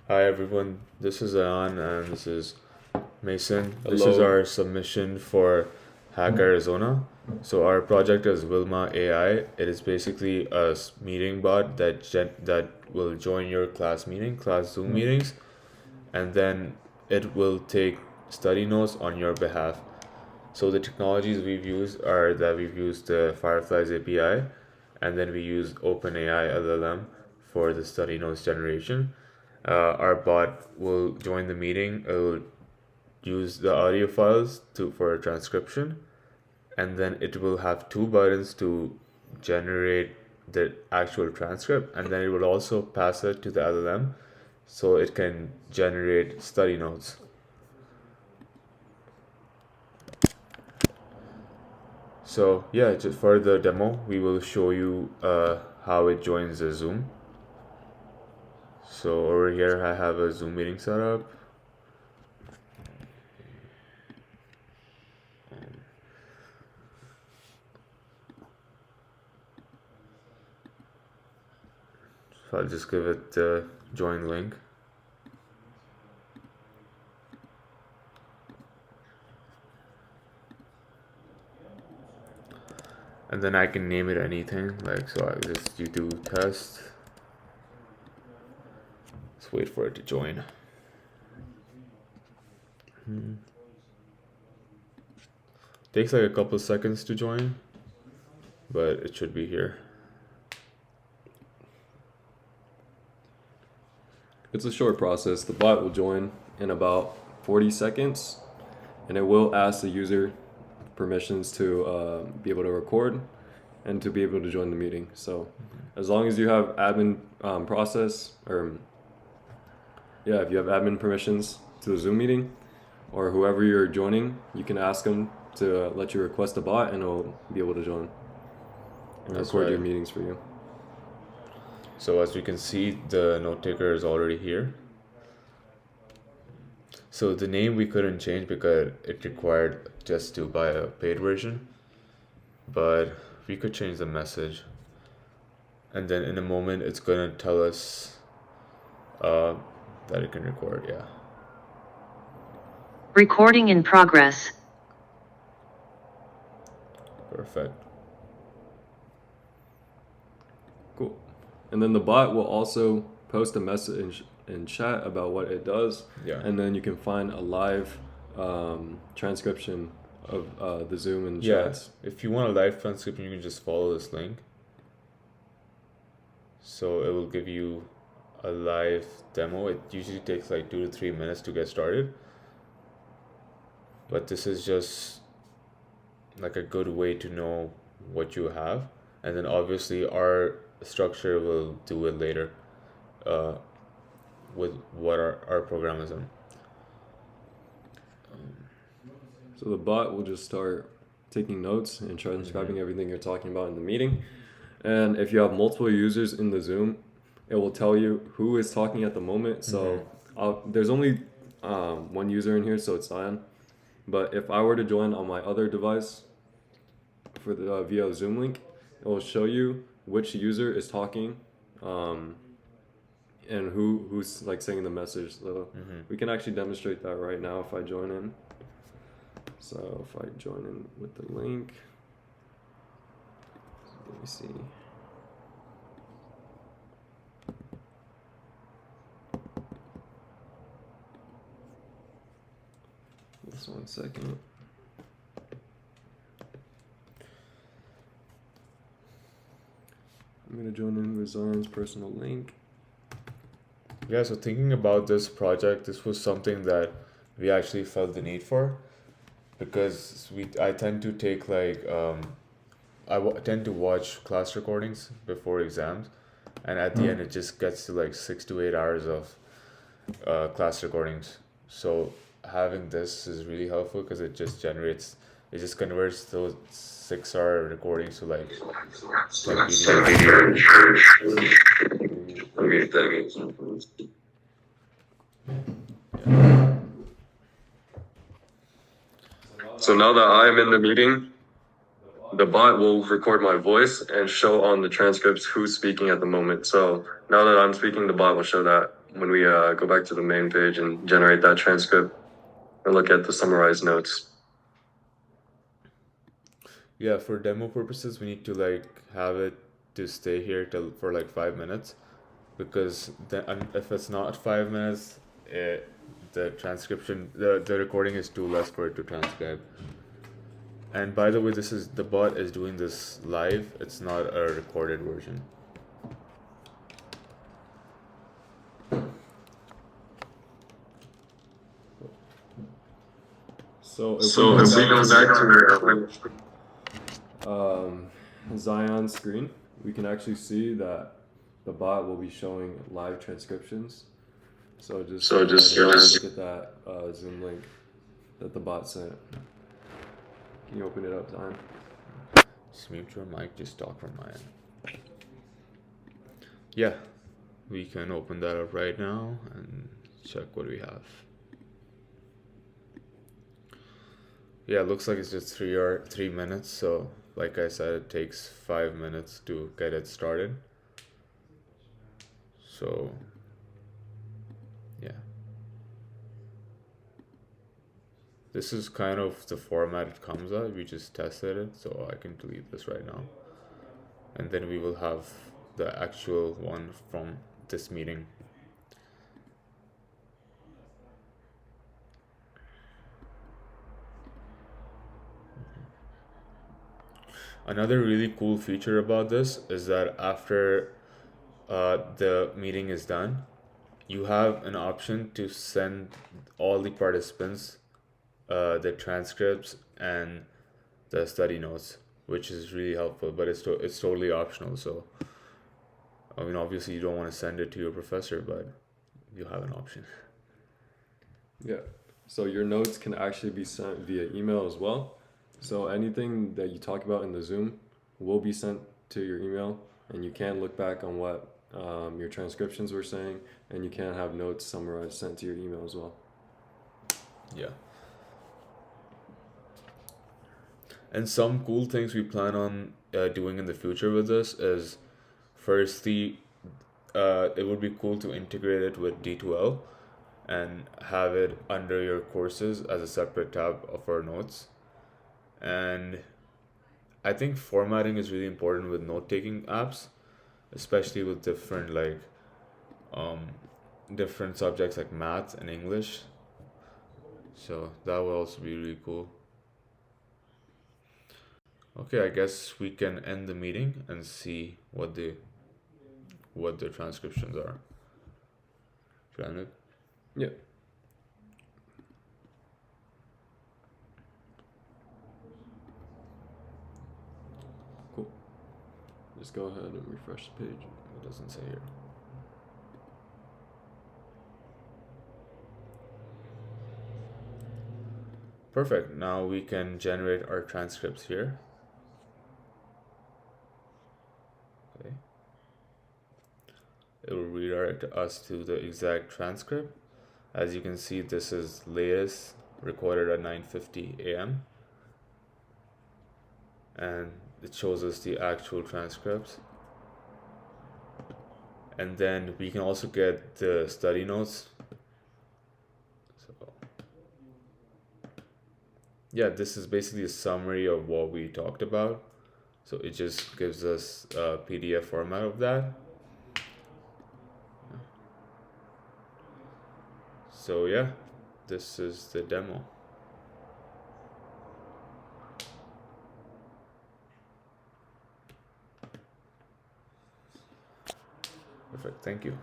Hi everyone, this is Ayan and this is Mason. This is Hello. our submission for Hack Arizona. So our project is Wilma AI. It is basically a meeting bot that will join your class Zoom meetings, and then it will take study notes on your behalf. So the technologies we've used the Fireflies API, and then we use OpenAI LLM for the study notes generation. Our bot will join the meeting. It will use the audio files for transcription, and then it will have two buttons to generate the actual transcript, and then it will also pass it to the LLM so it can generate study notes. So yeah, just for the demo, we will show you how it joins the Zoom. So over here, I have a Zoom meeting set up. So I'll just give it the join link. And then I can name it anything, like, so I just YouTube test. Let's wait for it to join. Takes like a couple seconds to join, but it should be here. It's a short process. The bot will join in about 40 seconds, and it will ask the user permissions to be able to record and to be able to join the meeting. So, as long as you have admin process, or yeah, if you have admin permissions to the Zoom meeting, or whoever you're joining, you can ask them to let you request a bot, and it'll be able to join and That's record your right. meetings for you. So as we can see, the note taker is already here. So the name we couldn't change because it required just to buy a paid version, but we could change the message. And then in a moment, it's gonna tell us uh, that it can record. Yeah. Recording in progress. Perfect. Cool. And then the bot will also post a message in chat about what it does. Yeah. And then you can find a live transcription of the Zoom and Yeah. chats. If you want a live transcription, you can just follow this link. So it will give you a live demo. It usually takes like 2 to 3 minutes to get started. But this is just like a good way to know what you have. And then obviously our structure will do it later uh, with what our program is in. So the bot will just start taking notes and transcribing everything you're talking about in the meeting. And if you have multiple users in the Zoom, it will tell you who is talking at the moment. So there's only one user in here, so it's Cyan. But if I were to join on my other device for the via Zoom link, it will show you which user is talking, and who's like saying the message. So we can actually demonstrate that right now if I join in. So if I join in with the link, let me see. Just 1 second. I'm gonna join in with Zion's personal link. Yeah, so thinking about this project, this was something that we actually felt the need for because I tend to take like tend to watch class recordings before exams, and at the end it just gets to like 6 to 8 hours of class recordings. So having this is really helpful because it just converts those 6 hour recordings to like 10 PDFs. So now that I'm in the meeting, the bot will record my voice and show on the transcripts who's speaking at the moment. So now that I'm speaking, the bot will show that when we go back to the main page and generate that transcript and look at the summarized notes. Yeah, for demo purposes, we need to like have it to stay here till for like 5 minutes, because if it's not 5 minutes, the transcription, the recording is too less for it to transcribe. And by the way, the bot is doing this live. It's not a recorded version. So if So we if go we go back back to Zion screen, we can actually see that the bot will be showing live transcriptions. So just look at that Zoom link that the bot sent. Can you open it up, Zion? Just mute your mic, just talk from my end. Yeah, we can open that up right now and check what we have. Yeah, it looks like it's just 3 minutes, so like I said, it takes 5 minutes to get it started. So yeah, this is kind of the format it comes out. We just tested it, so I can delete this right now, and then we will have the actual one from this meeting. Another really cool feature about this is that after the meeting is done, you have an option to send all the participants the transcripts and the study notes, which is really helpful, but it's totally optional. So, I mean, obviously, you don't want to send it to your professor, but you have an option. Yeah. So your notes can actually be sent via email as well. So anything that you talk about in the Zoom will be sent to your email, and you can look back on what your transcriptions were saying, and you can have notes summarized sent to your email as well. Yeah. And some cool things we plan on doing in the future with this is, firstly, it would be cool to integrate it with D2L and have it under your courses as a separate tab of our notes. And I think formatting is really important with note-taking apps, especially with um, different subjects like math and English. So that will also be really cool. Okay, I guess we can end the meeting and see what the transcriptions are. Planet. Yeah. Cool. Just go ahead and refresh the page. It doesn't say here. Perfect. Now we can generate our transcripts here. Okay. It will redirect us to the exact transcript. As you can see, this is latest recorded at 9:50 a.m. and it shows us the actual transcripts. And then we can also get the study notes. So yeah, this is basically a summary of what we talked about. So it just gives us a PDF format of that. So yeah, this is the demo. Perfect, thank you.